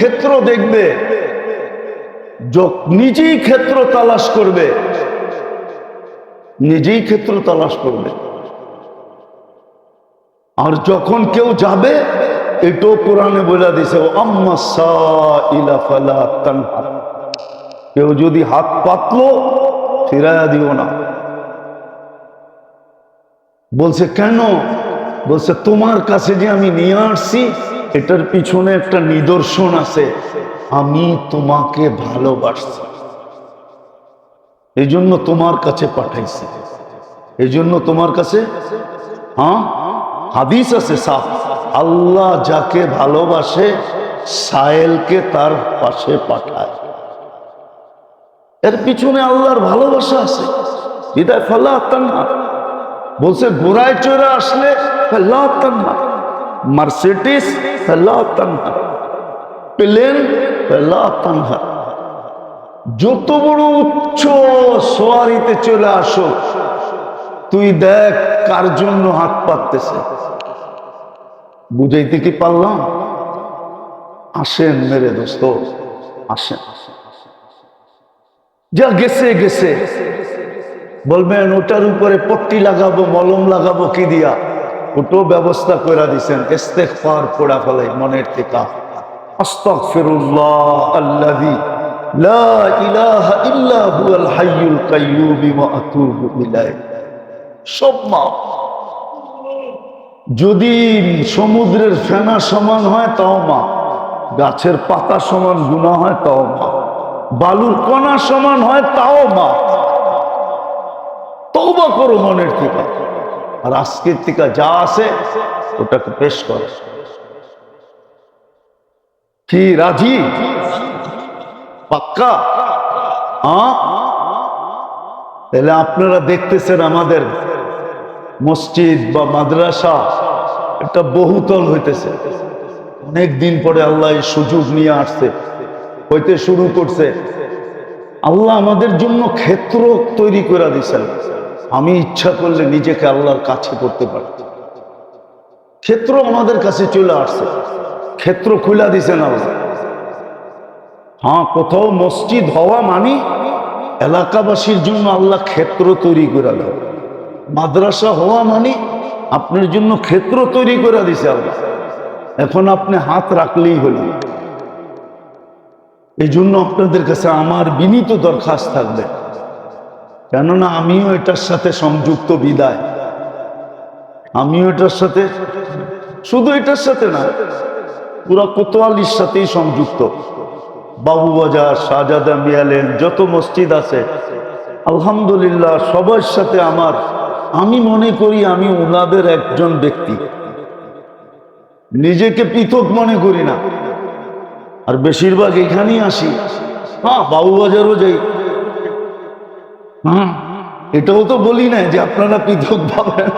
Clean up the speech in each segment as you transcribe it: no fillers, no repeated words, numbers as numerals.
ক্ষেত্র দেখবে, নিজেই ক্ষেত্র তালাশ করবে, নিজেই ক্ষেত্র তালাশ করবে। আর যখন কেউ যাবে, এটাও কোরআনে বলে দিছে, আম্মা সাইলা ফালা তানহার, কেউ যদি হাত পাতলো ফিরাইয়া দিও না। বলছে কেন? বলছে তোমার কাছে যে আমি নিয়ে আসছি এটার পিছনে একটা নিদর্শন আছে, আমি তোমাকে ভালোবাসছি, এই জন্য তোমার কাছে পাঠাইছি, এই জন্য তোমার কাছে। হ্যাঁ, হাদিস আছে সাফ, আল্লাহ যাকে ভালোবাসে সায়েলকে তার পাশে পাঠায়। এর পিছনে আল্লাহর ভালোবাসা আছে। বিদায় ফালা তানহা বলছে, ঘোড়ায় চড়ে আসলে ফালা তানহা, মার্সিডিজ ফালা তানহা, প্লেন ফালা তানহা, যত বড় উচ্চ সোয়ারিতে চলে আসো, তুই দেখ কার জন্য হাত পাততেছে। বুঝাইতে কি পারলাম? আসেন মেরে দোস্ত, আসেন। যা গেছে গেছে, বলবেন ওটার উপরে পট্টি লাগাবো, মলম লাগাবো কি দিয়া, ওটাও ব্যবস্থা করে দিছেন। ইস্তেগফার পড়া ফেলাই মনের থেকে, আস্তাগফিরুল্লাহ আল্লাযী লা ইলাহা ইল্লা হুয়াল হাইয়ুল কাইয়্যুম ওয়া আতুবু ইলাইহি। সব মাপ। যদি সমুদ্রের ফেনা সমান হয় তাও মাপ, গাছের পাতা সমান গুনাহ হয় তাও মাপ, বালুর কণা সমান হয় তাও মাপ। তওবা করো মনের থেকে, আর আজকের থেকে যা আছে ওটাকে পেশ করো। কি রাজি? পাক্কা? তাহলে আপনারা দেখতেছেন আমাদের মসজিদ বা মাদ্রাসা একটা বহুতল হইতেছে। অনেক দিন পরে আল্লাহ এই সুযোগ নিয়ে আসছে, হইতে শুরু করছে। আল্লাহ আমাদের জন্য ক্ষেত্র তৈরি করে দিয়েছেন। আমি ইচ্ছা করলে নিজেকে আল্লাহর কাছে করতে পারি। ক্ষেত্র আমাদের কাছে চলে আসছে, ক্ষেত্র খুলে দিছেন আল্লাহ। হ্যাঁ, কোথাও মসজিদ হওয়া মানে এলাকাবাসীর জন্য আল্লাহ ক্ষেত্র তৈরি করে দেয়। মাদ্রাসা হওয়া মানে আপনার জন্য ক্ষেত্র তৈরি করে দিছে আল্লাহ। এখন আপনি হাত রাখলেই হল। এই জন্য আপনাদের কাছে আমার বিনীত দরখাস্ত থাকবে, কেননা আমিও এটার সাথে সংযুক্ত। বিদায়, আমিও এটার সাথে, শুধু এটার সাথে না, পুরা কোতোয়ালির সাথেই সংযুক্ত। বাবুবাজার, শাহজাদা মিয়ালেন, যত মসজিদ আছে আলহামদুলিল্লাহ সবার সাথে আমার, আমি মনে করি আমি ওনাদের একজন ব্যক্তি, নিজেকে পৃথক মনে করি না। আর বেশিরভাগ এখানেই আসি। হ্যাঁ, বাবুবাজারও যাই। হ্যাঁ, এটাও তো বলি না যে আপনারা পৃথক পাবেন।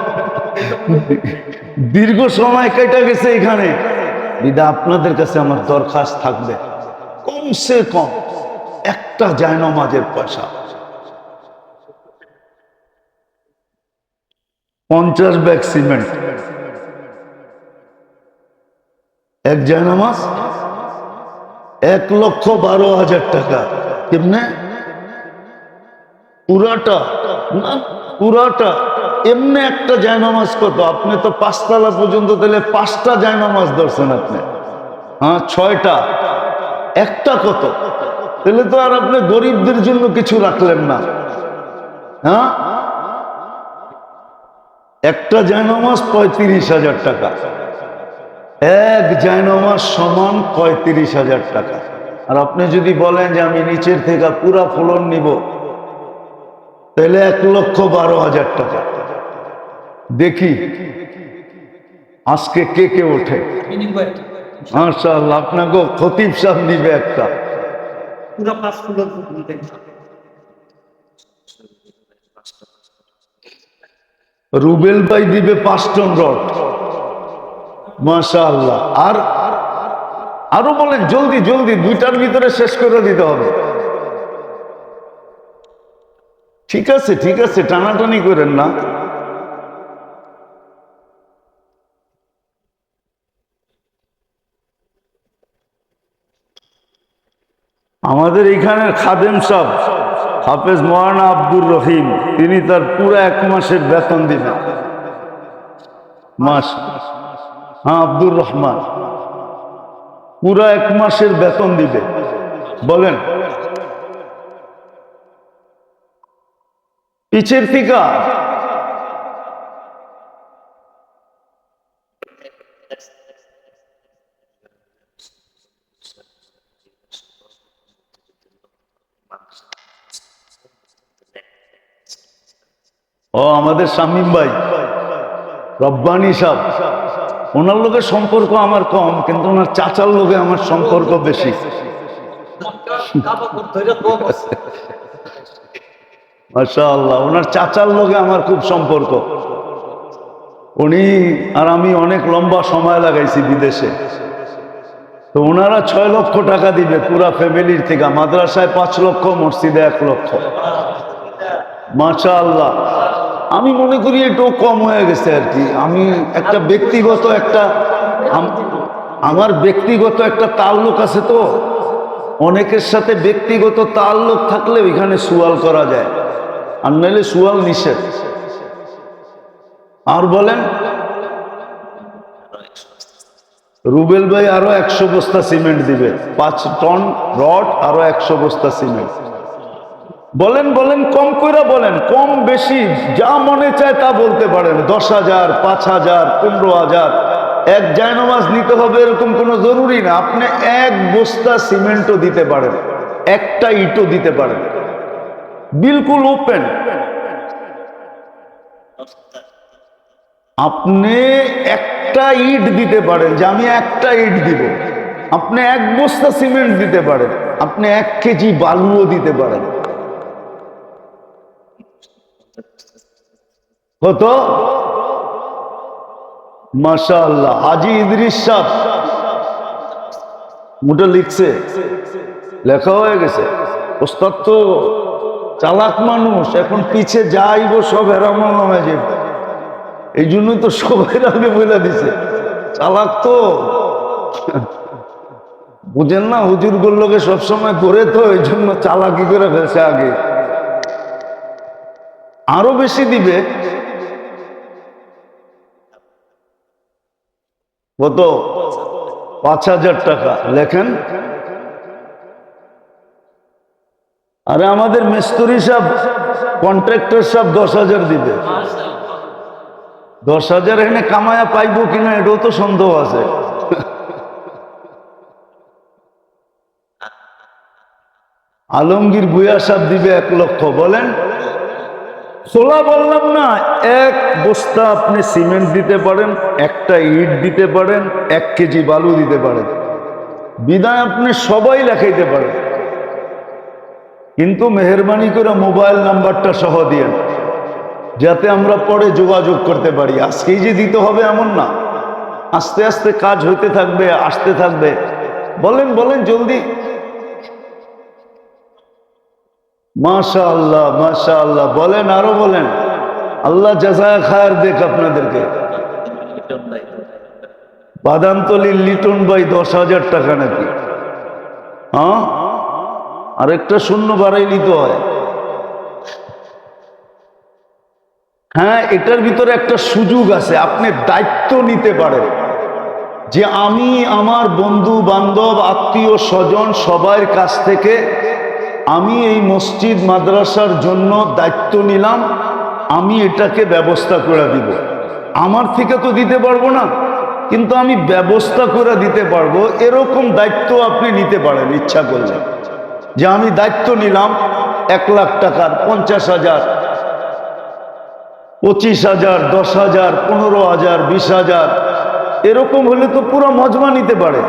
দীর্ঘ সময় কেটে গেছে এখানে, বিদা আপনাদের কাছে আমার দরখাস্ত থাকবে, কমসে কম একটা জায়নামাজের পয়সা, 50 ব্যাগ সিমেন্ট, এক জায়নামাজ 1,12,000 টাকা। কেমনে? পুরাটা না, পুরাটা এমনি একটা জায়নামাজ কত? আপনি তো 5 তলা পর্যন্ত, তাহলে 5টা জায়নামাজ ধরছেন আপনি। হ্যাঁ, 6টা, একটা কত? তাহলে তো আর আপনি গরিবদের জন্য কিছু রাখলেন না। হ্যাঁ, একটা জায়নামাজ 35,000 টাকা, এক জায়নামাজ সমান 35,000 টাকা। আর আপনি যদি বলেন যে আমি নিচের থেকে পুরা ফলন নিব, তাহলে 1,12,000 টাকা। দেখি আজকে কে কে ওঠে। মাশাআল্লাহ, আপনাকে খতিব সাহেব নিবে একটা। রুবেল ভাই দিবে 5 টন রড। মাশাআল্লাহ। আর আরো বলেন, জলদি জলদি, 2টার ভিতরে শেষ করে দিতে হবে। ঠিক আছে, ঠিক আছে, টানাটানি করেন না। আমাদের এখানের খাদেম সাহেব হাফেজ মৌলানা আব্দুর রহিম, তিনি তার পুরো 1 মাসের বেতন দিবেন। মাস, হ্যাঁ, আব্দুর রহমান পুরা 1 মাসের বেতন দিবে। বলেন পিছের থেকে ও আমাদের শামীম ভাই রব্বানী সাহেব, ওনার লোকের সম্পর্ক আমার কম, কিন্তু ওনার চাচার লোকে আমার সম্পর্ক বেশি। মাশাআল্লাহ, ওনার চাচার লোকে আমার খুব সম্পর্ক। উনি আর আমি অনেক লম্বা সময় লাগাইছি বিদেশে। তো ওনারা 6 লক্ষ টাকা দিবে পুরা ফ্যামিলির থেকে, মাদ্রাসায় 5 লক্ষ, মসজিদে 1 লক্ষ। মাশাআল্লাহ, আমি মনে করি একটু কম হয়ে গেছে আর কি। আমি একটা ব্যক্তিগত আমার ব্যক্তিগত একটা তাল্লুক আছে, তো অনেকের সাথে ব্যক্তিগত তাল্লুক থাকলে এখানে সুয়াল করা যায়, আর নাহলে সুয়াল নিষেধ। আর বলেন রুবেল ভাই আরো 100 বস্তা সিমেন্ট দিবে, 5 টন রড, আরো 100 বস্তা সিমেন্ট। বলেন বলেন, কম কইরা বলেন, কম বেশি যা মনে চায় তা বলতে পারেন। 10,000, 5,000, 15,000। 1 জায়নামাজ নিতে হবে এরকম কোনো জরুরি না। আপনি 1 বস্তা সিমেন্টও দিতে পারেন, 1টা ইটও দিতে পারেন, বিলকুল ওপেন। আপনি 1টা ইট দিতে পারেন, যে আমি 1টা ইট দিব। আপনি 1 বস্তা সিমেন্ট দিতে পারেন, আপনি 1 কেজি বালুও দিতে পারেন। কত? মাশাআল্লাহ, হাজী ইদ্রিস সাহেব মোটা লিখছে, লেখা হয়ে গেছে। ওস্তাদ তো চালাক মানুষ, এখন পিছে যাইব সব হেরামল নামে যাবে, এই জন্য তো সবাই আগে বলে দিছে চালাক। তো বুঝেন না, হুজুর গুলোকে সবসময় করে, তো এই জন্য চালাকি করে ফেলছে আগে। আরো বেশি দিবে। কত? 5,000 টাকা লেখেন। আরে আমাদের মিস্ত্রি সাহেব, কন্ট্রাক্টর সাহেব 10,000 দিবে। 10,000 এখানে কামায়া পাইবো কিনা এটাও তো সন্দেহ আছে। আলমগীর ভুইয়া সাহেব দিবে 1 লক্ষ। বলেন সোলা বললাম না, 1 বস্তা আপনি সিমেন্ট দিতে পারেন, 1টা ইট দিতে পারেন, 1 কেজি বালু দিতে পারেন, বিদায় আপনি সবাই লেখাইতে পারেন। কিন্তু মেহরবানি করে মোবাইল নাম্বারটা সহ দিয়েন, যাতে আমরা পরে যোগাযোগ করতে পারি। আজকেই যে দিতে হবে এমন না, আস্তে আস্তে কাজ হইতে থাকবে, আসতে থাকবে। বলেন বলেন জলদি। মাশাআল্লাহ মাশাআল্লাহ, বলেন আরো বলেন। আল্লাহ জাযায়ে খায়ের দেখ আপনাদেরকে। বাদামতলির লিটন ভাই 10,000 টাকা নাকি? হ্যাঁ, আরেকটা শূন্য বাড়াই নিতে হয়। হ্যাঁ, এটার ভিতরে একটা সুযোগ আছে, আপনি দায়িত্ব নিতে পারেন যে আমি আমার বন্ধু বান্ধব আত্মীয় স্বজন সবার কাছ থেকে আমি এই মসজিদ মাদ্রাসার জন্য দায়িত্ব নিলাম, আমি এটাকে ব্যবস্থা করে দিব। আমার থেকে তো দিতে পারবো না, কিন্তু আমি ব্যবস্থা করে দিতে পারবো। এরকম দায়িত্ব আপনি নিতে পারেন ইচ্ছা করলে, যে আমি দায়িত্ব নিলাম 1 লাখ টাকার, 50,000, 25,000, 10,000, 15,000, 20,000, এরকম হলে তো পুরো মজমা নিতে পারে।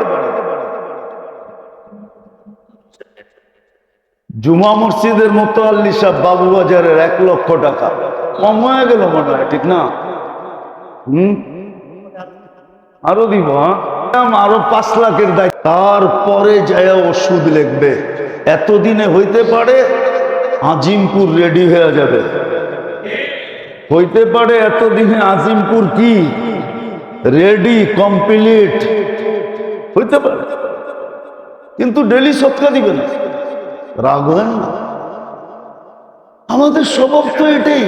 জুমা মসজিদের মোতাল্লি সাহেব বাবুবাজারের 1 লক্ষ টাকা, কম হয়ে গেল মনে হয়, ঠিক না? আরো দিব, আরো 5 লাখের দায়িত্ব। তারপরে যায় ওষুধ লিখবে, এতদিনে হইতে পারে আজিমপুর রেডি হয়ে যাবে, হইতে পারে এতদিনে আজিমপুর কি রেডি কমপ্লিট হইতে পারে, কিন্তু ডেলি সৎকা দিবে না। রাগ হয় না? আমাদের স্বভাব তো এটাই।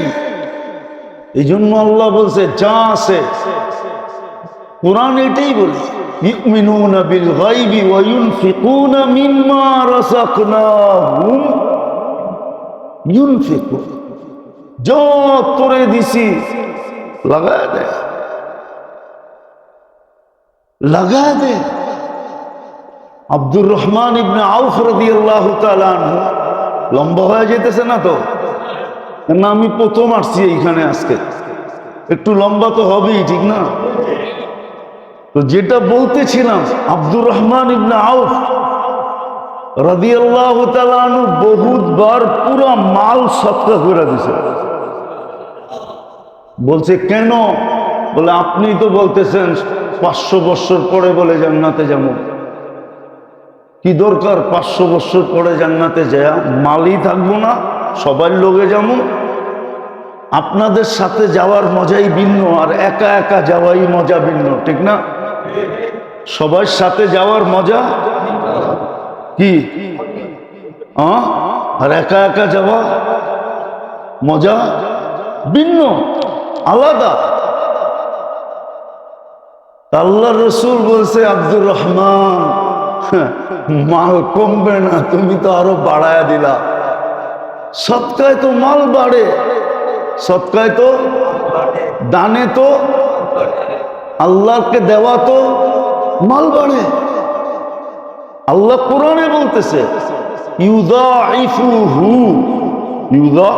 এই জন্য আল্লাহ বলছে যা আছে, কোরআন এটাই বলে, ইউমিনুনা বিল গায়বি ওয়া ইউনফিকুনা মিম্মা রাযাকনাহুম ইউনফিকুন। যা তোরে দিছি লাগায় দে, লাগায় দে। আব্দুর রহমান ইবনে আউফ রাদিয়াল্লাহু তাআলা আনহু, লম্বা হয়ে যেতেছে না তো? না, আমি প্রথম আসছি এইখানে আজকে, একটু লম্বা তো হবেই, ঠিক না? তো যেটা বলতেছিলাম, আব্দুর রহমান ইবনে আউফ রাদিয়াল্লাহু তাআলা আনহু বহুতবার পুরা মাল সদকা করে দিয়েছে। বলছে কেন? বলে আপনি তো বলতেছেন 500 বছর পরে বলে জান্নাতে যাব, কি দরকার 500 বছর পরে জান্নাতে যায়? মালই থাকবো না, সবার লোকে যাবো। আপনাদের সাথে যাওয়ার মজাই ভিন্ন, আর একা একা যাওয়াই মজা ভিন্ন, ঠিক না? সবার সাথে যাওয়ার মজা কি, আর একা একা যাওয়া মজা ভিন্ন, আলাদা। আল্লাহ রসুল বলছে আব্দুর রহমান, মাল কমবে না, তুমি তো আরো বাড়ায়া দিলা। সৎকায় তো মাল বাড়ে, সৎকায় তো, দানে তো, আল্লাহকে দেওয়া তো মাল বাড়ে। আল্লাহ কোরআনে বলতেছে ইউদাইফুহু, ইউদা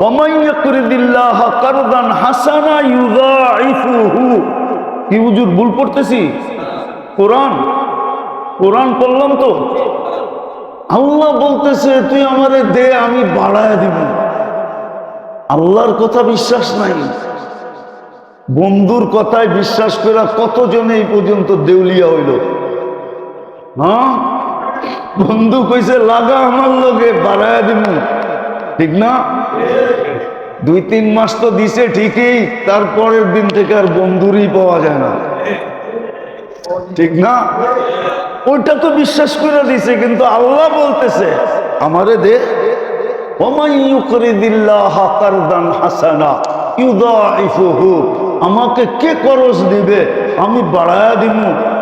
ওয়ামান ইয়াকরিদিল্লাহ কারদান হাসানা ইউদাইফুহু। কি হুজুর ভুল পড়তেছি? কোরআন কোরআন পড়লাম তো। আল্লাহ বলতেছে তুই আমারে দে, আমি বাড়ায় দিব। আল্লাহর কথা বিশ্বাস নাই, বন্ধুর কথায় বিশ্বাস করে কতজনে এই পর্যন্ত দেউলিয়া হইল। হ্যাঁ, বন্ধু কইছে লাগা আমার লগে, বাড়ায় দিব, ঠিক না? 2-3 মাস তো দিছে ঠিকই, তারপরের দিন থেকে আর বন্ধুরই পাওয়া যায় না, ঠিক না? ওইটা তো বিশ্বাস করে দিছে, কিন্তু আল্লাহ বলতেছে আমারে দে। ওয়ামান ইউকরিদিল্লাহ কারদান হাসানা ইউদাইফুহু, আমাকে কে করজ দিবে, আমি বাড়ায়া দিব।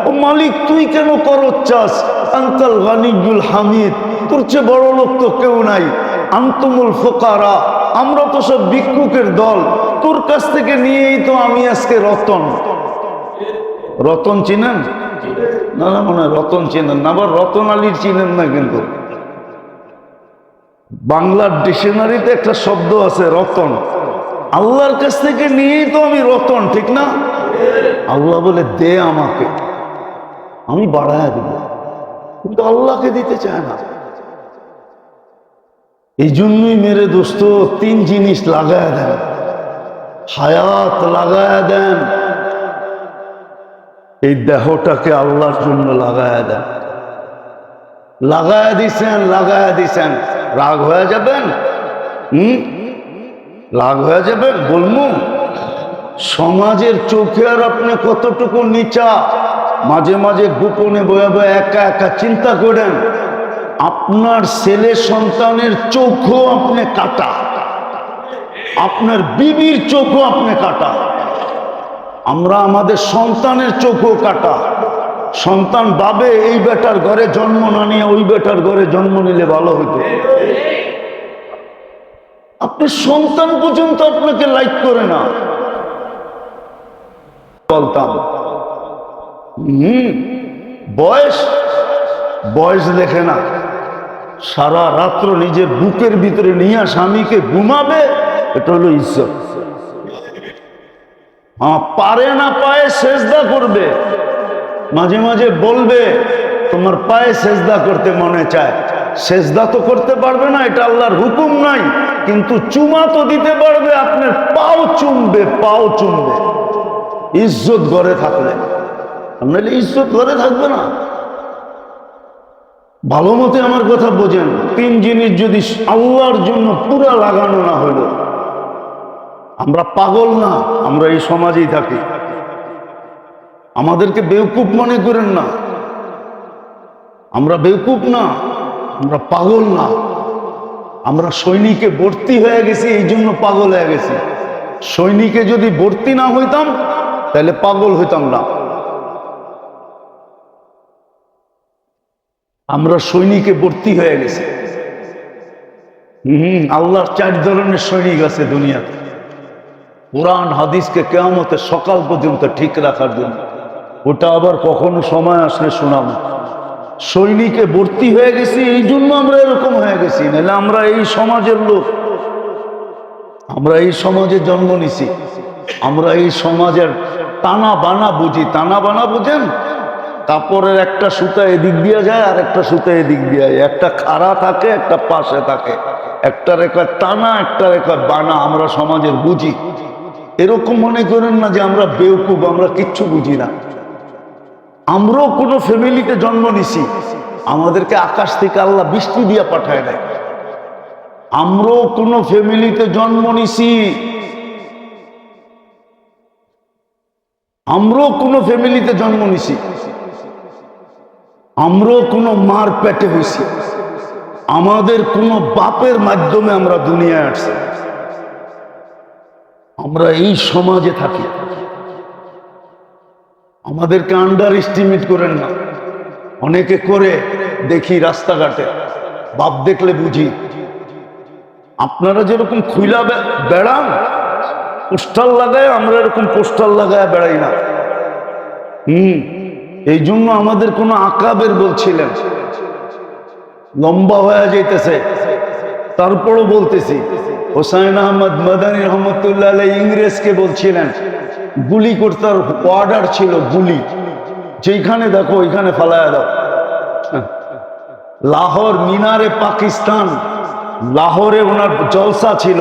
ও মালিক, তুই কেন করজ চাস? আনতাল গানিয়ুল হামিদ, তোর চেয়ে বড় লোক তো কেউ নাই। আনতুমুল ফুকারা, আমরা তো সব ভিক্ষুকের দল, তোর কাছ থেকে নিয়েই তো আমি আজকে রতন। রতন চিনেন? না না, মনে হয় রতন চিনেন না, আবার রতন আলীর চিনেন না। কিন্তু বাংলার ডিকশনারিতে একটা শব্দ আছে রতন। আল্লাহর কাছ থেকে নিয়েই তো আমি রতন, ঠিক না? আল্লাহ বলে দে আমাকে, আমি বাড়ায় দেব, কিন্তু আল্লাহকে দিতে চায় না। এই জন্যই মেরে দোস্ত 3 জিনিস লাগায় দেন, হায়াত লাগায় দেন, এই দেহটাকে আল্লাহর জন্য লাগায় দেন। লাগায় দিছেন, লাগায় দিছেন, রাগ হয়ে যাবেন? রাগ হয়ে যাবেন? বলবো সমাজের চোখে আর আপনি কতটুকু নিচা। মাঝে মাঝে গোপনে বয়ে বয়ে একা একা চিন্তা করেন, আপনার ছেলে সন্তানের চোখও আপনি কাটা, আপনার বিবির চোখও আপনি কাটা। আমরা আমাদের সন্তানের চোখও কাটা। সন্তান ভাবে এই বেটার ঘরে জন্ম না নিয়ে ওই বেটার ঘরে জন্ম নিলে ভালো হতো। আপনার সন্তান পর্যন্ত আপনাকে লাইক করে না। বলতাম বয়স বয়স দেখে না, সারা রাত্র নিজের বুকের ভিতরে নিয়ে স্বামীকে ঘুমাবে, এটা হলো ইজ্জত। পারে না পায়ে সেজদা করবে, মাঝে মাঝে বলবে তোমার পায়ে সেজদা করতে মনে চায়। সেজদা তো করতে পারবে না, এটা আল্লাহর হুকুম নাই, কিন্তু চুমা তো দিতে পারবে, আপনার পাও চুমবে, পাও চুমবে। ইজ্জত ঘরে থাকলে, আপনার ইজ্জত ঘরে থাকবে না। ভালো মতে আমার কথা বোঝেন, 3 জিনিস যদি আল্লাহর জন্য পুরা লাগানো না হইল, আমরা পাগল না, আমরা এই সমাজেই থাকি। আমাদেরকে বেউকুফ মনে করেন না, আমরা বেউকুফ না, আমরা পাগল না, আমরা সৈনিকে ভর্তি হয়ে গেছি, এই জন্য পাগল হয়ে গেছি। সৈনিকে যদি ভর্তি না হইতাম তাহলে পাগল হইতাম না। আমরা সৈনিকে ভর্তি হয়ে গেছি। আল্লাহর 4 ধরনের সৈনিক আছে দুনিয়াতে, কোরআন হাদিসকে কিয়ামতের সকাল পর্যন্ত ঠিক রাখার জন্য। ওটা আবার কখনো সময় আসলে শোনাবো। সৈনিকে ভর্তি হয়ে গেছি, এই জন্য আমরা এরকম হয়ে গেছি। নাহলে আমরা এই সমাজের লোক, আমরা এই সমাজে জন্ম নিছি, আমরা এই সমাজের টানা বানা বুঝি। টানা বানা বুঝেন? কাপড়ের একটা সুতা এদিক দিয়ে যায় আর একটা সুতা এদিক দিয়ে যায়, একটা খাড়া থাকে একটা পাশে থাকে, একটা রেখা টানা একটা রেখা বানা। আমরা সমাজের বুঝি। এরকম মনে করেন না যে আমরা বেওকুফ, আমরা কিচ্ছু বুঝি না। আমরাও কোনো ফ্যামিলিতে জন্ম নিছি, আমাদেরকে আকাশ থেকে আল্লাহ বৃষ্টি দিয়ে পাঠায় নাই। আমরাও কোনো ফ্যামিলিতে জন্ম নিছি, আমরাও কোনো ফ্যামিলিতে জন্ম নিছি, আমরাও কোনো মার পেটে হইছি, আমাদের কোনো বাপের মাধ্যমে আমরা দুনিয়ায় আসছি। আমরা এই সমাজে থাকি। আমাদেরকে আন্ডার এস্টিমেট করেন না। অনেকে করে দেখি রাস্তাঘাটে, বাপ দেখলে বুঝি। আপনারা যেরকম খুইলা বেড়ান পোস্টার লাগায়, আমরা এরকম পোস্টার লাগায় বেড়াই না। এই জন্য আমাদের কোনো আকাবের বলছিলেন, লম্বা হয়ে যাইতেছে, তারপরও বলতেছি। হোসাইন আহমদ মাদানী রহমতুল্লাহ আলাইহি ইংরেজকে বলছিলেন, গুলি করতে অর্ডার ছিল, গুলি যেখানে দেখো ওইখানে ফালায়া দাও। লাহোর মিনারে পাকিস্তান, লাহোরে ওনার জলসা ছিল,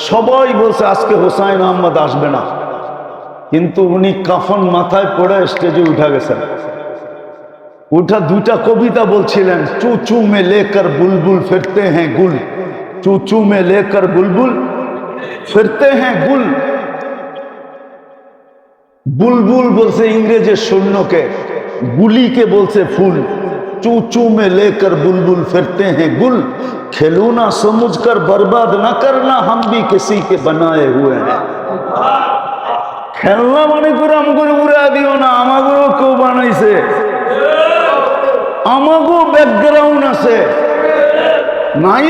সবাই বলছে আজকে হোসাইন আহমদ আসবে না, কিন্তু উনি কাফন মাথায় পড়ে স্টেজে উঠা গেছেন। উঠা 2টা কবিতা বলছিলেন, চুচু মে লেকর বুলবুল ফিরতে হ্যাঁ গুল, চুচু মে লেকর বুলবুল ফিরতে হ্যাঁ গুল। বুলবুল বলছে ইংরেজের সৈন্যকে, গুলিকে বলছে ফুল। চুচু মে লেকর বুলবুল ফিরতে হ্যাঁ গুল, খেলুনা সমুঝকর বরবাদ না করনা, হাম ভি কিসি কে বানায়ে হুয়ে হ্যাঁ। খেলনা মানে করে আমাকে উড়া দিও না, আমাকেও কেউ বানাইছে, আমাকেও ব্যাকগ্রাউন্ড আছে নাই,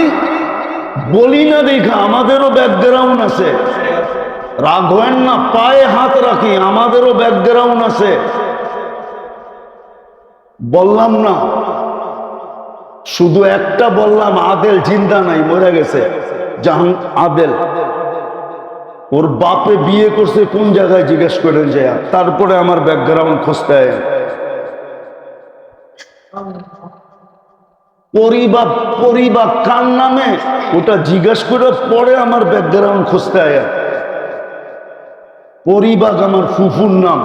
বলি না দেখা, আমাদেরও ব্যাকগ্রাউন্ড আছে। রাগ হয় না, পায়ে হাত রাখি, আমাদেরও ব্যাকগ্রাউন্ড আছে। বললাম না, শুধু একটা বললাম, আদেল জিন্দা নাই, মরে গেছে। জাহান আদেল, ওর বাপে বিয়ে করছে কোন জায়গায় জিজ্ঞেস করেন যে, তারপরে আমার ব্যাকগ্রাউন্ড খুঁজতে হয়। পরিবার পরিবার কার নামে ওটা জিজ্ঞেস করে পরে আমার ব্যাকগ্রাউন্ড খুঁজতে হয়। পরিবাগ আমার ফুফুর নাম,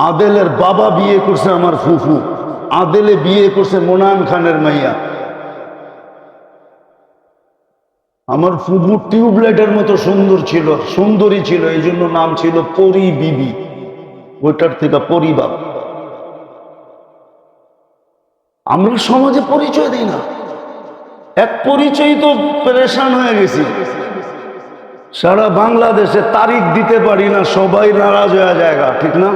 আদেলের বাবা বিয়ে করছে আমার ফুফু, আদেলে বিয়ে করছে মোনায়েম খানের মাইয়া। আমার ফুফু টিউবলাইটের মতো সুন্দর ছিল, সুন্দরী ছিল, এই জন্য নাম ছিল পরি বিবি, ওইটার থেকে পরিবার। আমরা সমাজে পরিচয় দিই না, এক পরিচয় তো পেরেশান হয়ে গেছি। সারা বাংলাদেশে তারিখ দিতে পারি না, সবাই নারাজ হয়ে জায়গা, ঠিক না?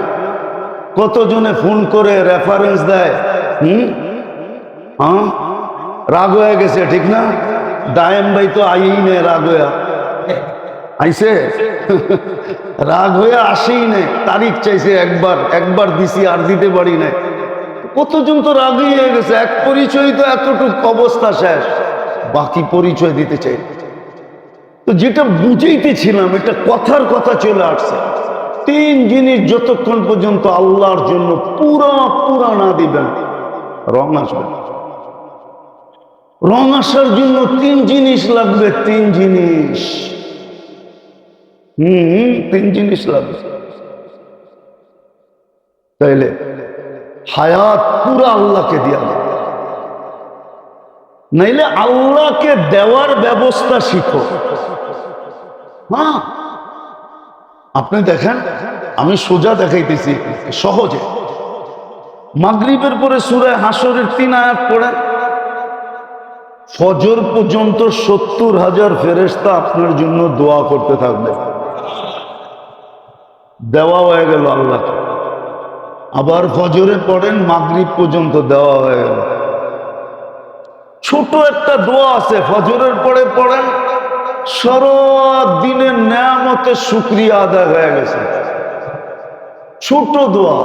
কতজনে ফোন করে রেফারেন্স দেয়, হ্যাঁ রাগ হয়ে গেছে, ঠিক না? দায়েম ভাই তো আইই নেই, রাগ হয়ে আইসে, রাগ হয়ে আসেই নেই, তারিখ চাইছে, একবার দিছি আর দিতে পারি নাই। কতজন তো রাগই হয়ে গেছে, এক পরিচয় তো এতটুক অবস্থা শেষ, বাকি পরিচয় দিতে চাই। তো যেটা বুঝাইতেছিলাম, এটা কথার কথা চলে আসছে। 3 জিনিস যতক্ষণ পর্যন্ত আল্লাহর জন্য পুরা না দিবেন, রং আসবে। রং আসার জন্য 3 জিনিস লাগবে, 3 জিনিস। 3 জিনিস লাগবে। তাইলে হায়াত পুরা আল্লাহকে দিয়া দেবে, নাইলে আল্লাহকে দেওয়ার ব্যবস্থা শিখো। হ্যাঁ, আপনি দেখেন, আমি সোজা দেখাইতেছি সহজে। মাগরিবের পরে সূরা হাসরের 3 আয়াত পড়েন, ফজর পর্যন্ত 70,000 ফেরেশতা আপনার জন্য দোয়া করতে থাকবে। দেওয়া হয়ে গেল আল্লাহকে। আবার ফজরে পড়েন, মাগরিব পর্যন্ত দেওয়া হয়ে গেল। ছোট একটা দোয়া আছে, ফজরের পরে পড়েন, সারা দিনের নেয়ামতের শুকরিয়া আদায় হয়ে গেছে। ছোট দোয়া।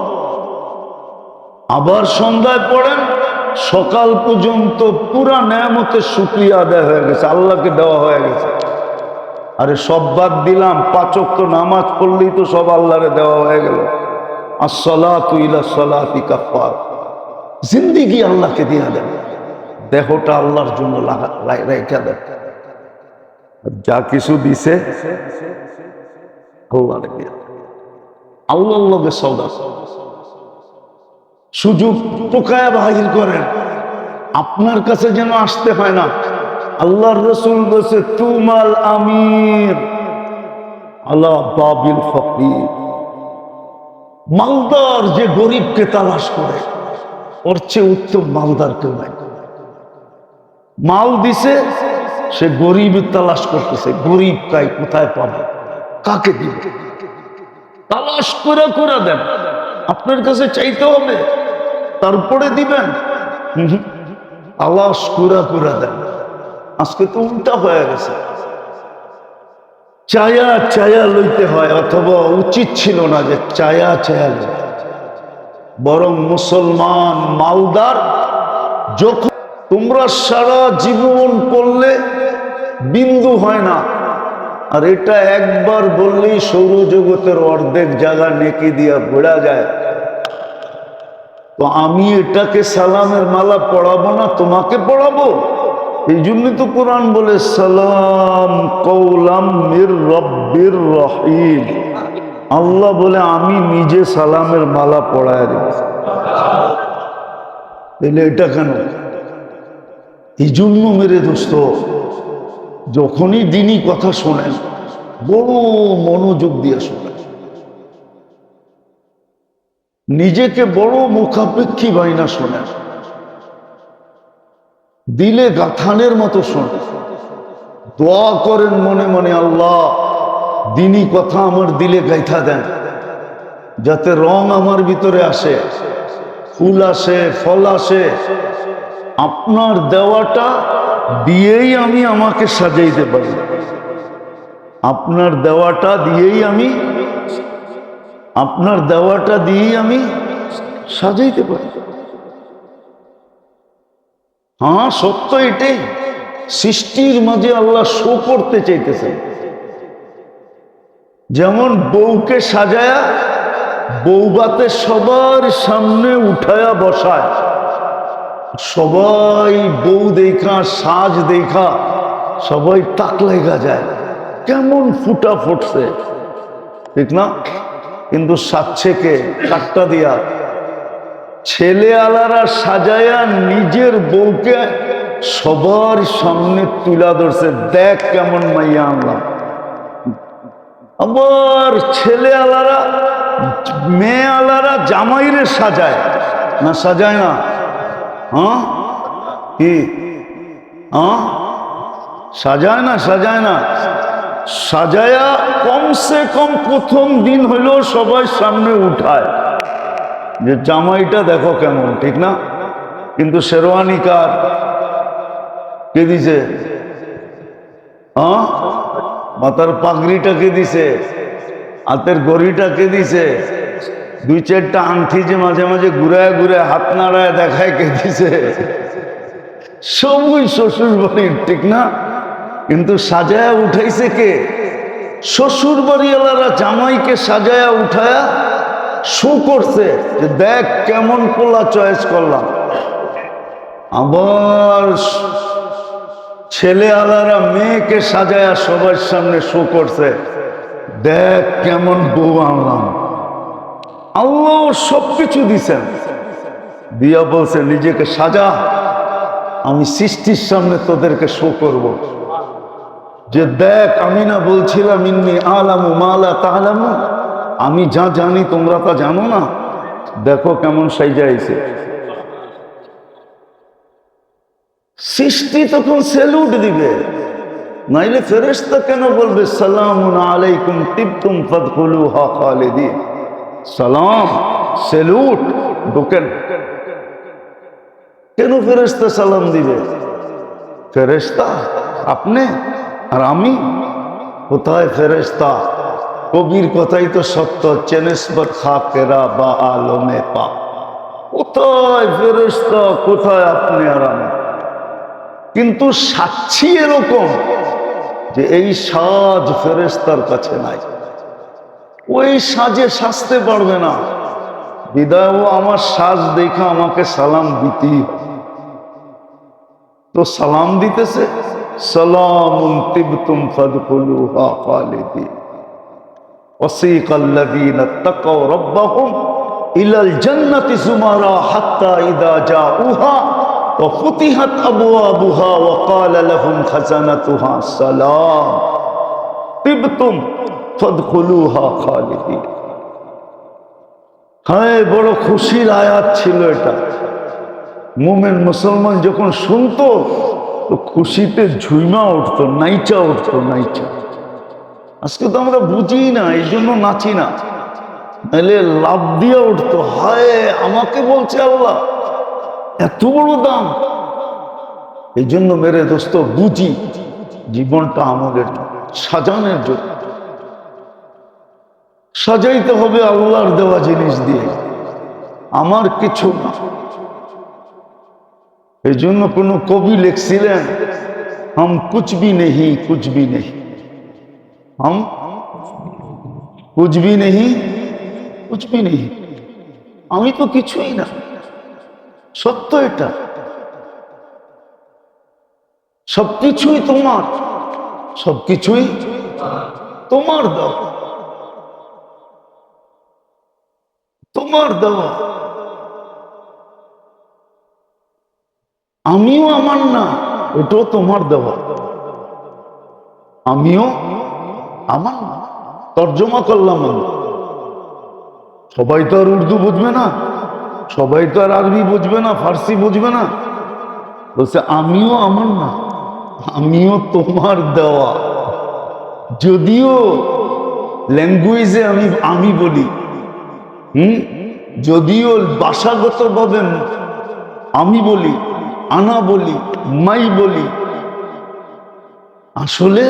আবার সন্ধ্যায় পড়েন, সকাল পর্যন্ত পুরা নেয়ামতের শুকরিয়া আদায় হয়ে গেছে, আল্লাহকে দেওয়া হয়ে গেছে। আরে সব বাদ দিলাম, 5 ওয়াক্ত নামাজ পড়লেই তো সব আল্লাহরে দেওয়া হয়ে গেল। আসসালাতু ইলা সালাতি কাফার। জিন্দেগি আল্লাহকে দিয়া দেন, দেহটা আল্লাহর জন্য রেখে দেন। যা কিছু দিছে আল্লাহরে দিয়া দেন। আল্লাহর লগে সওদা। সুযোগ টোকায়া বাহির করেন, আপনার কাছে যেন আসতে হয় না। আল্লাহর রাসূল বলেছে, তুমাল আমির আলা বাবিল ফকির। মালদার যে গরিবকে তালাশ করে, ওর চেয়ে উত্তম মালদার কেউ নাই। মাল দিছে, সে গরিবের তালাশ করতেছে, গরিব কাই কোথায় পাবে, কাকে দিবে, তালাশ করে করে দেন। আপনার কাছে চাইতে হবে, তারপরে দিবেন। তালাশ করে করে দেন। আজকে তো উল্টা হয়ে গেছে, চায়া চায়া লইতে হয়, অথবা উচিত ছিল না যে চায়া চায়া লইতে। বরং মুসলমান মালদার, যখন তোমরা সারা জীবন করলে বিন্দু হয় না, আর এটা একবার বললেই সৌরজগতের অর্ধেক জায়গা নেকি দিয়া ভরা যায়। তো আমি এটাকে সালামের মালা পড়াবো না, তোমাকে পড়াবো। এই জন্যই তো কোরআন বলে, সালাম কওলাম মির রব্বির রহিম। আল্লাহ বলে, আমি নিজে সালামের মালা পড়ায় দেব। তাহলে এটা কেন? এই জন্য মেরে দোস্ত, যখনই দিনই কথা শোনেন, বড় মনোযোগ দিয়ে শোনেন। নিজেকে বড় মুখাপেক্ষী বাইনা শোনেন, দিলে গাথানের মতো শোনেন। দোয়া করেন মনে মনে, আল্লাহ দিনই কথা আমার দিলে গাইথা দেন, যাতে রং আমার ভিতরে আসে, ফুল আসে, ফল আসে। আপনার দেওয়াটা দিয়েই আমি আমাকে সাজাইতে পারি। আপনার দেওয়াটা দিয়েই আমি, আপনার দেওয়াটা দিয়েই আমি সাজাইতে পারি। হ্যাঁ, সত্য এটাই। সৃষ্টির মাঝে আল্লাহ শো করতে চাইতেছেন। যেমন বউকে সাজায়া বউবাতে সবার সামনে উঠায়া বসায়, সবাই বউ দেখা, সাজ দেখা সবাই তাক লাগা যায়, কেমন ফুটা ফুটছে, ঠিক না? কিন্তু সাচ্ছে কে? কাটটা দিয়া। ছেলে আলারা সাজায়া নিজের বউকে সবার সামনে তুলা ধরছে, দেখ কেমন মাইয়া আনলাম। আবার ছেলে আলারা, মেয়ে আলারা জামাইরে সাজায় না, সাজায় না? হ্যাঁ, কি? হ্যাঁ, সাজায় না, সাজায় না? সাজায়া কমসে কম প্রথম দিন হইলেও সবাই সামনে উঠায় যে জামাইটা দেখো কেমন, ঠিক না? কিন্তু শেরওয়ানি কার? কে দিছে? হ্যাঁ, মাথার পাগড়িটা কে দিছে? হাতের গড়িটা কে দিছে? 2-4টা আংটি যে মাঝে মাঝে ঘুরায় ঘুরায় হাত নাড়ায় দেখায়, কে দিছে? সবই শ্বশুর বাড়ির, ঠিক না? কিন্তু সাজায়া উঠাইছে কে? শ্বশুর বাড়িওয়ালারা জামাইকে সাজায়া উঠায়া শো করছে যে দেখ কেমন পোলা চয়েস করলাম। আবার ছেলে আলারা মেয়েকে সাজায়া সবার সামনে শো করছে, দেখ কেমন বউ আনলাম। আল্লাহ সবকিছু দিছেন, দিয়া বলছে নিজেকে সাজা, আমি সৃষ্টির সামনে তোদেরকে শো করব যে দেখ, আমি না বলছিলাম ইন্নী আলামু মা লা তা'লামু, আমি যা জানি তোমরা তা জানো না। দেখো কেমন সাইজাইছে। সৃষ্টি তখন সেলুট দিবে, নাইলে ফেরেশতা কেন বলবে সালামুন আলাইকুম তিবতুম ফাদখুলুহা খালিদিন। সালাম, সেলুট, ঢোকেন। কেন ফেরেশতা সালাম দিবে? ফেরেশতা আপনি আর আমি? কোথায় ফেরেশতা? কবির কথাই তো সত্য, চেনেসবত খাকেরা বা আলমে পা। কোথায় ফেরেশতা, কোথায় আপনি আর আমি? কিন্তু সাক্ষী এরকম যে এই সাজ ফেরেশতার কাছে নাই, ওই সাজে সাজতে পারবে না। বিদায় ও আমার সাজ দেখা আমাকে সালাম দিতেই হবে। তো সালাম দিতেছে, সালামুন তিবতুম ফাদখুলুহা খালিদিন ওয়াসিকাল্লাযীনা তাকাও রাব্বাহুম ইলাল জান্নাতি যুমারা হাত্তা ইযা জাউহা ওয়া ফুতিহাত আবওয়াবুহা ওয়া ক্বালা লাহুম খাজানাতুহা সালাম তিবতুম ফাদখুলুহা খালিদিন। হ্যাঁ, বড় খুশির আয়াত ছিল এটা। মুমিন মুসলমান যখন শুনতো তো খুশিতে ঝুইমা উঠতো, নাইচা উঠতো, নাইচা। আজকে তো আমরা বুঝি না, এই জন্য নাচি না, নাহলে লাভ দিয়ে উঠতো। হায়, আমাকে বলছে আল্লাহ, এত বড় দাম। এই জন্য মেরে দোস্ত বুঝি জীবনটা আমাদের সাজানোর জন্য। সাজাইতে হবে আল্লাহর দেওয়া জিনিস দিয়ে, আমার কিছু না। এই জন্য কোন কবি লিখছিলেন, হাম কুছ ভি নেহি, কুছ ভি নেহি, হাম কুছ ভি নেহি, কুছ ভি নেহি। আমি তো কিছুই না, সত্য এটা। সবকিছুই তোমার, সবকিছুই তোমার দেওয়া, তোমার দেওয়া। আমিও আমার না, এটাও তোমার দেওয়া। আমিও আমার না। তর্জমা করলাম আমি। সবাই তো আর উর্দু বুঝবে না, সবাই তো আর আরবি বুঝবে না, ফার্সি বুঝবে না। বলছে আমিও আমার না, আমিও তোমার দেওয়া। যদিও ল্যাঙ্গুয়েজে আমি বলি, যদিও ভাষাগতভাবে আমি বলি, আনা বলি, মাই বলি, আসলে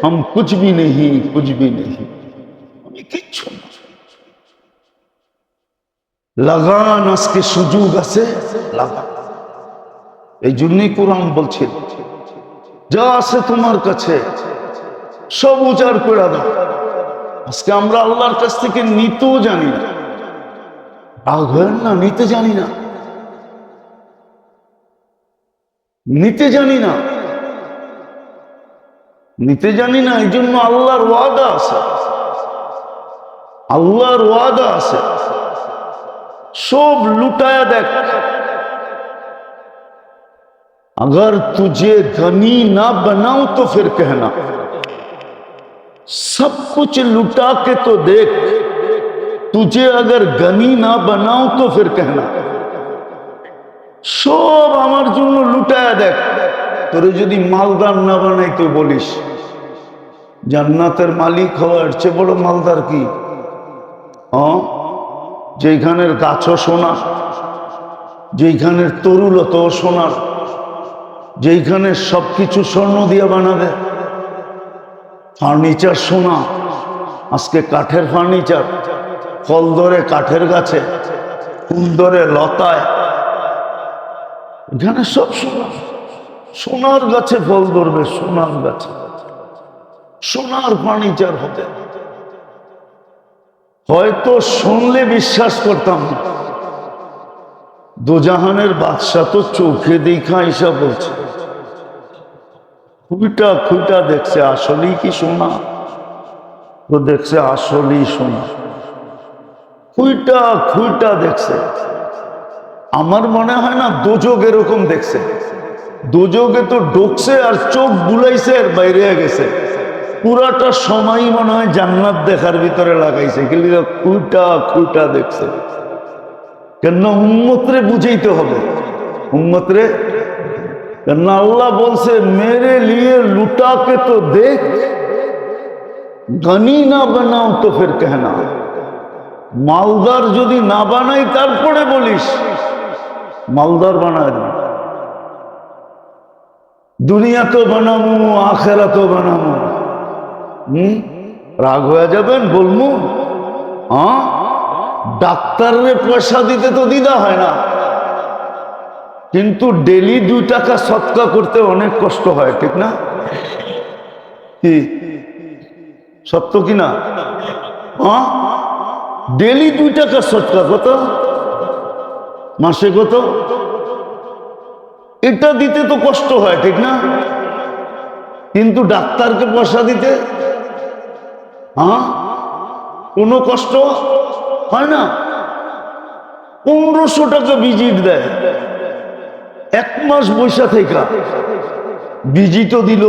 হাম কুছ ভি নেহি, কুছ ভি নেহি, আমি কিচ্ছু না। লাগান, আজকে সুযোগ আছে, লাগান। এই জন্যই কোরআন বলছে যা আছে তোমার কাছে সব উজাড় করে দাও। আজকে আমরা আল্লাহর কাছ থেকে নিতেও জানি না। রাগ হলেন না, নিতে জানি না, নিতে জানি না, নিতে জানি না। এই জন্য আল্লাহর ওয়াদা আছে, আল্লাহর ওয়াদা আছে, সব লুটায়া দেখ। अगर तुझे गनी ना बनाऊं तो फिर कहना, सब कुछ लुटा के तो देख, तुझे अगर गनी ना बनाऊं तो फिर कहना। সব আমার জন্য লুটায়া দেখ, তোরে যদি মালদার না বানাই তুই বলিস জান্নাতের মালিক হওয়ার চেয়ে বড় মালদার কি? যেখানের গাছও সোনা, যেখানের তরুলতাও সোনার, যেখানে সবকিছু স্বর্ণ দিয়ে বানাবে, ফার্নিচার সোনা। আজকে কাঠের ফার্নিচার, ফল ধরে কাঠের গাছে, ফুল ধরে লতায়, এখানে সব সোনা। সোনার গাছে ফল ধরবে, সোনার গাছে, সোনার ফার্নিচার হতে। হয়তো শুনলে বিশ্বাস করতাম না, দোজাহানের বাদশা তো চোখে দেখা এসা বলছে, খুঁটা খুঁটা দেখছে, আসলেই কি সোনা? তো দেখছে আসলেই সোনা, খুঁটা খুঁটা দেখছে। আমার মনে হয় না দোজক এরকম দেখছে। দোজকে তো ঢুকছে আর চোখ বুলাইছে আর বাইরে গেছে, পুরাটা সময় মনে হয় জান্নাত দেখার ভিতরে লাগাইছে, কিন্তু খুঁটা খুঁটা দেখছে। কেন উম্মতরে বুঝাইতে হবে, উম্মতরে। কেন আল্লাহ বলছে মেরে লিয়ে লুটাকে তো দেখ, গনি না বানাও তো ফির कहना। মালদার যদি না বানাই তারপরে বলিস মালদার বানায় দেব। দুনিয়া তো বানাবো, আখেরা তো বানাবো। রাগ হয়ে যাবেন বলবো? হ্যাঁ, ডাক্তারের পয়সা দিতে তো দ্বিধা হয় না, কিন্তু ডেলি 2 টাকা সৎকা করতে অনেক কষ্ট হয়, ঠিক না? কি সত্য কিনা? হ্যাঁ, ডেলি 2 টাকা সৎকা কত? মাসে কত? এটা দিতে তো কষ্ট হয়, ঠিক না? কিন্তু ডাক্তারকে পয়সা দিতে হ্যাঁ কোনো কষ্ট হয় না। 1500 টাকা ভিজিট দেয়, 1 মাস বৈশা থেকে ভিজিটও দিল,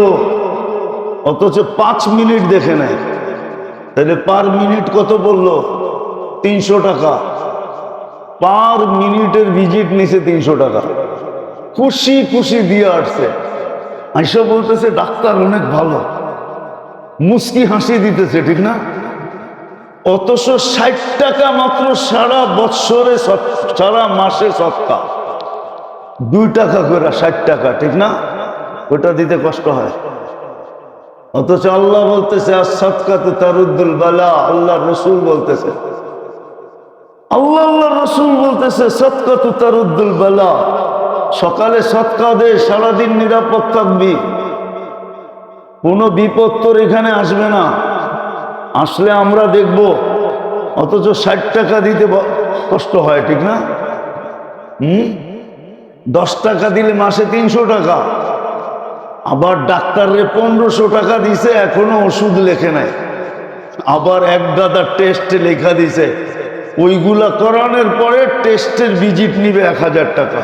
অথচ 5 মিনিট দেখে নেয়। তাহলে পার মিনিট কত বললো? 300 টাকা। পার মিনিটের ভিজিট নিছে 300 টাকা। খুশি খুশি দিয়ে আসছে, আইসা বলতেছে ডাক্তার অনেক ভালো, মুস্কি হাসি দিতেছে, ঠিক না? অথচ 60 টাকা মাত্র সারা বৎসরে, সারা মাসে সৎকা 2 টাকা করে 60 টাকা, ঠিক না? ওটা দিতে কষ্ট হয়। অথচ আল্লাহ বলতেছে আর সৎকা তো তারুদ্দুল বালা। আল্লাহ রসুল বলতেছে, আল্লাহ রসুল বলতেছে সৎকা তো তারুদ্দুল বালা। সকালে সৎকা দে, সারাদিন নিরাপদ থাকবি, কোনো বিপদ তোর এখানে আসবে না। আসলে আমরা দেখব, অথচ 60 টাকা দিতে কষ্ট হয়, ঠিক না? 10 টাকা দিলে মাসে 300 টাকা। আবার ডাক্তাররে 1500 টাকা দিছে, এখনো ওষুধ লেখে নাই। আবার 1 গাদা টেস্ট লেখা দিছে, ওইগুলা করানোর পরে টেস্টের ভিজিট নিবে 1000 টাকা।